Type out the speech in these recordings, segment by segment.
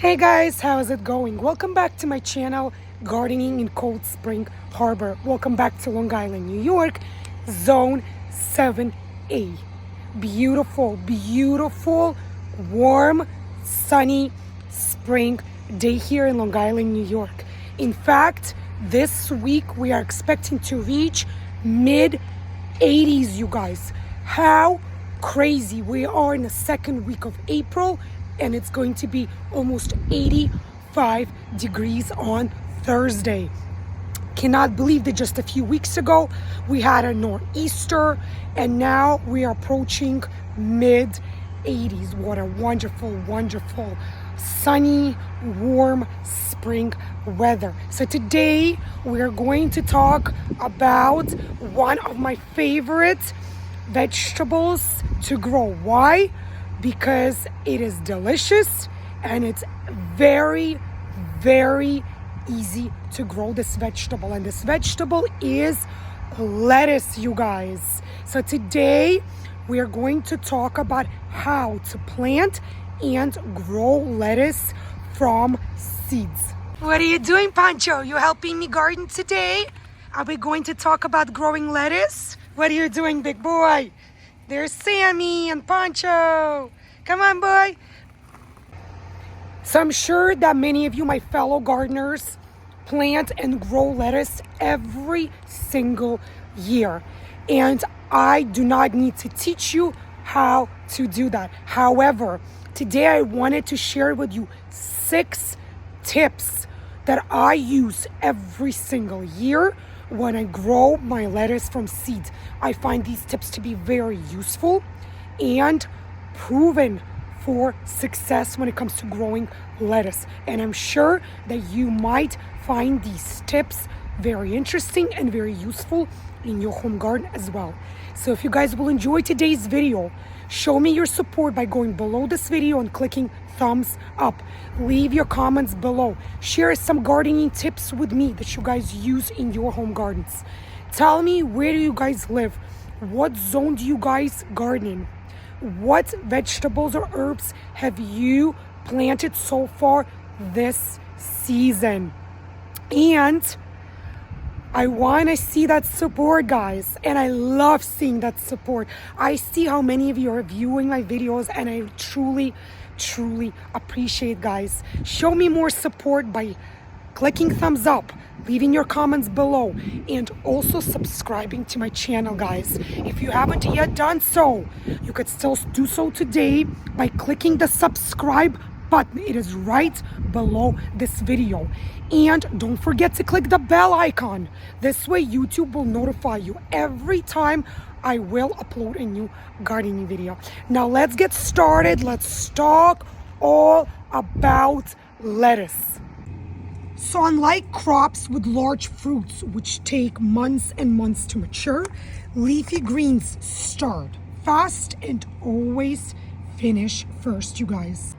Hey guys, how's it going? Welcome back to my channel, Gardening in Cold Spring Harbor. Welcome back to Long Island, New York, Zone 7A. Beautiful, beautiful, warm, sunny spring day here in Long Island, New York. In fact, this week we are expecting to reach mid 80s, you guys. How crazy. We are in the second week of April and it's going to be almost 85 degrees on Thursday. Cannot believe that just a few weeks ago we had a nor'easter and now we are approaching mid 80s. What a wonderful, wonderful, sunny, warm spring weather. So today we're going to talk about one of my favorite vegetables to grow. Why? Because it is delicious and it's very, very easy to grow this vegetable. And this vegetable is lettuce, you guys. So today we are going to talk about how to plant and grow lettuce from seeds. What are you doing, Pancho? You helping me garden today? Are we going to talk about growing lettuce? What are you doing, big boy? There's Sammy and Pancho. Come on, boy. So I'm sure that many of you, my fellow gardeners, plant and grow lettuce every single year. And I do not need to teach you how to do that. However, today I wanted to share with you 6 tips that I use every single year when I grow my lettuce from seeds. I find these tips to be very useful and proven for success when it comes to growing lettuce. And I'm sure that you might find these tips very interesting and very useful in your home garden as well. So if you guys will enjoy today's video, show me your support by going below this video and clicking thumbs up. Leave your comments below. Share some gardening tips with me that you guys use in your home gardens. Tell me, where do you guys live? What zone do you guys garden in? What vegetables or herbs have you planted so far this season? And I want to see that support, guys, and I love seeing that support. I see how many of you are viewing my videos and I truly appreciate, guys. Show me more support by clicking thumbs up, leaving your comments below, and also subscribing to my channel, guys. If you haven't yet done so, you could still do so today by clicking the subscribe button. It is right below this video. And don't forget to click the bell icon. This way YouTube will notify you every time I will upload a new gardening video. Now let's get started. Let's talk all about lettuce. So unlike crops with large fruits, which take months and months to mature, leafy greens start fast and always finish first, you guys.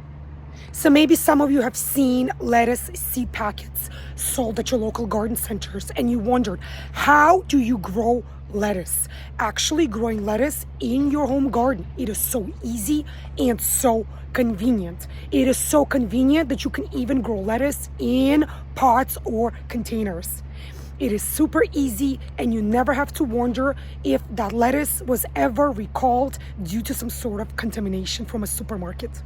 So maybe some of you have seen lettuce seed packets sold at your local garden centers and you wondered, how do you grow lettuce? Actually, growing lettuce in your home garden, it is so easy and so convenient. It is so convenient that you can even grow lettuce in pots or containers. It is super easy and you never have to wonder if that lettuce was ever recalled due to some sort of contamination from a supermarket.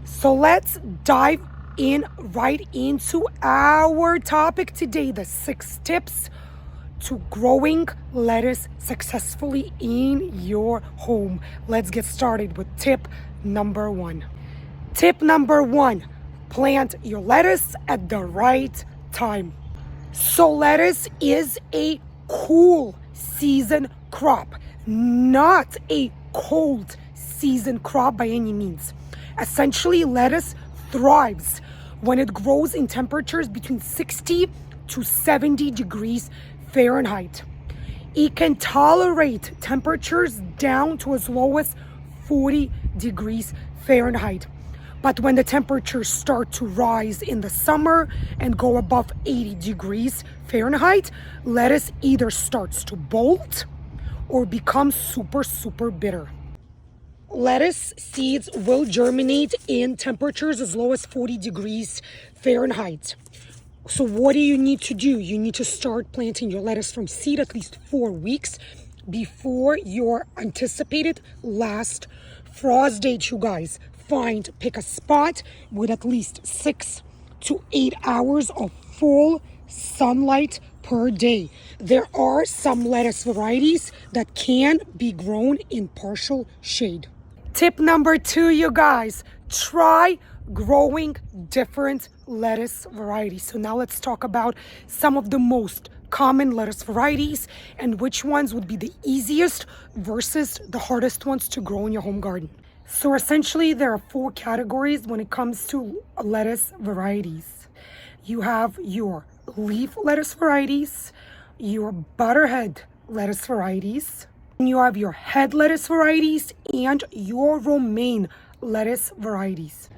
So let's dive in right into our topic today, the 6 tips to growing lettuce successfully in your home. Let's get started with tip number 1. Tip number 1, plant your lettuce at the right time. So lettuce is a cool season crop, not a cold season crop by any means. Essentially, lettuce thrives when it grows in temperatures between 60 to 70 degrees Fahrenheit. It can tolerate temperatures down to as low as 40 degrees Fahrenheit. But when the temperatures start to rise in the summer and go above 80 degrees Fahrenheit, lettuce either starts to bolt or becomes super bitter. lettuce seeds will germinate in temperatures as low as 40 degrees Fahrenheit. So what do you need to do? You need to start planting your lettuce from seed at least 4 weeks before your anticipated last frost date, you guys. Pick a spot with at least 6 to 8 hours of full sunlight per day. There are some lettuce varieties that can be grown in partial shade. Tip number 2, you guys, try growing different lettuce varieties. So now let's talk about some of the most common lettuce varieties and which ones would be the easiest versus the hardest ones to grow in your home garden. So essentially there are 4 categories when it comes to lettuce varieties. You have your leaf lettuce varieties, your butterhead lettuce varieties, you have your head lettuce varieties, and your romaine lettuce varieties.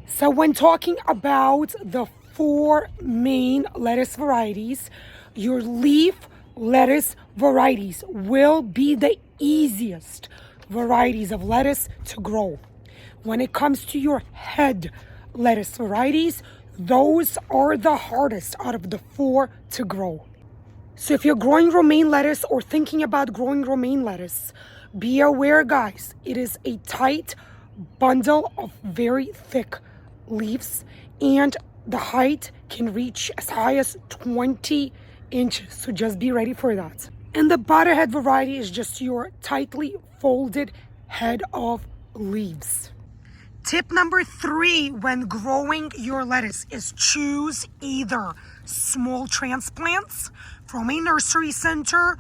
So when talking about the 4 main lettuce varieties, your leaf lettuce varieties will be the easiest varieties of lettuce to grow. When it comes to your head lettuce varieties, those are the hardest out of the 4 to grow. So if you're growing romaine lettuce or thinking about growing romaine lettuce, be aware, guys, it is a tight bundle of very thick leaves, and the height can reach as high as 20 inches. So just be ready for that. And the butterhead variety is just your tightly folded head of leaves. Tip number 3 when growing your lettuce is choose either small transplants from a nursery center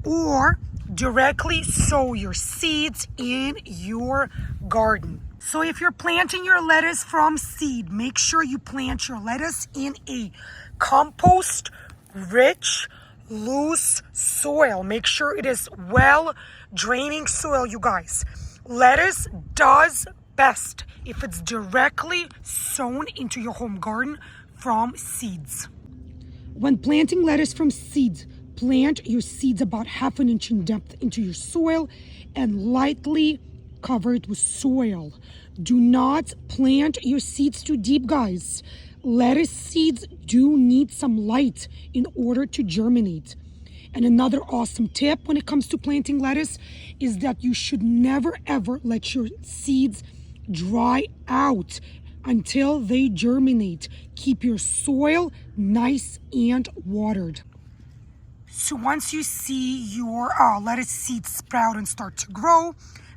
or directly sow your seeds in your garden. So if you're planting your lettuce from seed, make sure you plant your lettuce in a compost rich, loose soil. Make sure it is well draining soil, you guys. Lettuce does best if it's directly sown into your home garden from seeds. When planting lettuce from seeds, plant your seeds about ½ an inch in depth into your soil and lightly cover it with soil. Do not plant your seeds too deep, guys. Lettuce seeds do need some light in order to germinate. And another awesome tip when it comes to planting lettuce is that you should never ever let your seeds dry out until they germinate. Keep your soil nice and watered. So once you see your lettuce seeds sprout and start to grow,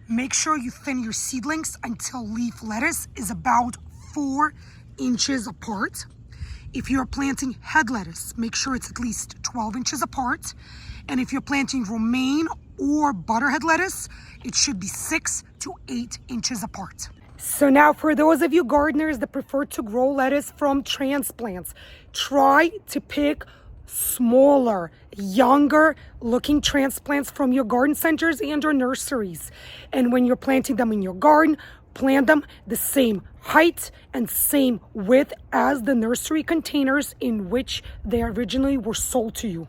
make sure you thin your seedlings until leaf lettuce is about 4 inches apart. If you're planting head lettuce, make sure it's at least 12 inches apart. And if you're planting romaine or butterhead lettuce, it should be 6 to 8 inches apart. So now for those of you gardeners that prefer to grow lettuce from transplants, try to pick smaller, younger looking transplants from your garden centers and or nurseries. And when you're planting them in your garden, plant them the same height and same width as the nursery containers in which they originally were sold to you.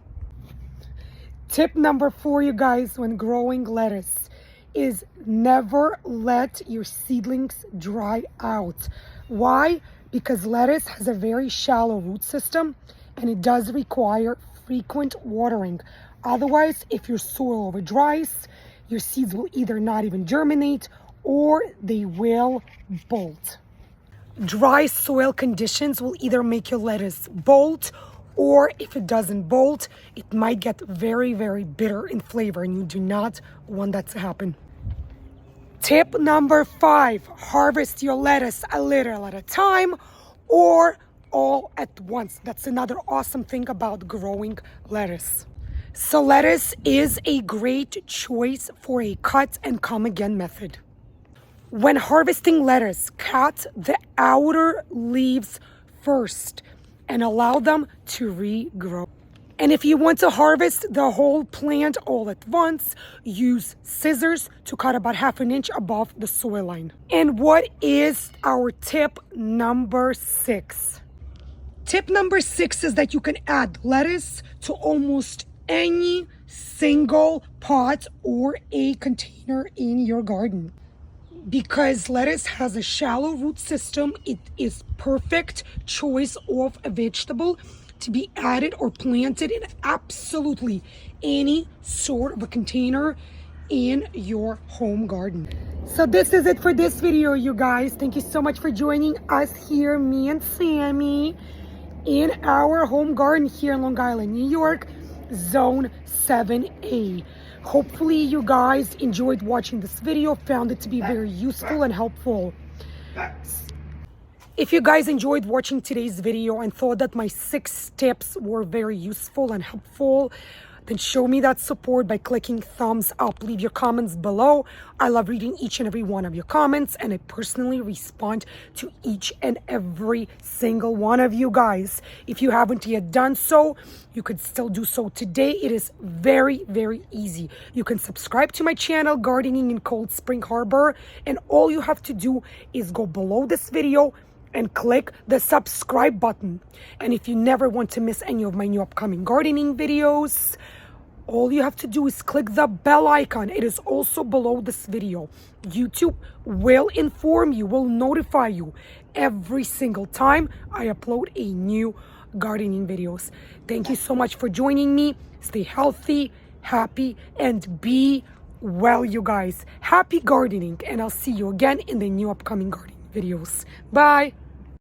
Tip number 4, you guys, when growing lettuce is never let your seedlings dry out. Why? Because lettuce has a very shallow root system and it does require frequent watering. Otherwise, if your soil over dries, your seeds will either not even germinate or they will bolt. Dry soil conditions will either make your lettuce bolt, or if it doesn't bolt, it might get very, very bitter in flavor, and you do not want that to happen. Tip number 5, harvest your lettuce a little at a time or all at once. That's another awesome thing about growing lettuce. So lettuce is a great choice for a cut and come again method. When harvesting lettuce, cut the outer leaves first and allow them to regrow. And if you want to harvest the whole plant all at once, use scissors to cut about ½ an inch above the soil line. And what is our tip number 6? Tip number 6 is that you can add lettuce to almost any single pot or a container in your garden. because lettuce has a shallow root system. It is perfect choice of a vegetable to be added or planted in absolutely any sort of a container in your home garden. So this is it for this video, you guys. Thank you so much for joining us here, me and Sammy, in our home garden here in Long Island, New York, Zone 7A. Hopefully you guys enjoyed watching this video, found it to be very useful and helpful. If you guys enjoyed watching today's video and thought that my 6 tips were very useful and helpful, then show me that support by clicking thumbs up. Leave your comments below. I love reading each and every one of your comments, and I personally respond to each and every single one of you guys. If you haven't yet done so, you could still do so today. It is very, very easy. You can subscribe to my channel, Gardening in Cold Spring Harbor, and all you have to do is go below this video and click the subscribe button. And if you never want to miss any of my new upcoming gardening videos, all you have to do is click the bell icon. It is also below this video. YouTube will inform you, will notify you every single time I upload a new gardening videos. Thank you so much for joining me. Stay healthy, happy, and be well, you guys. Happy gardening, and I'll see you again in the new upcoming gardening videos. Bye.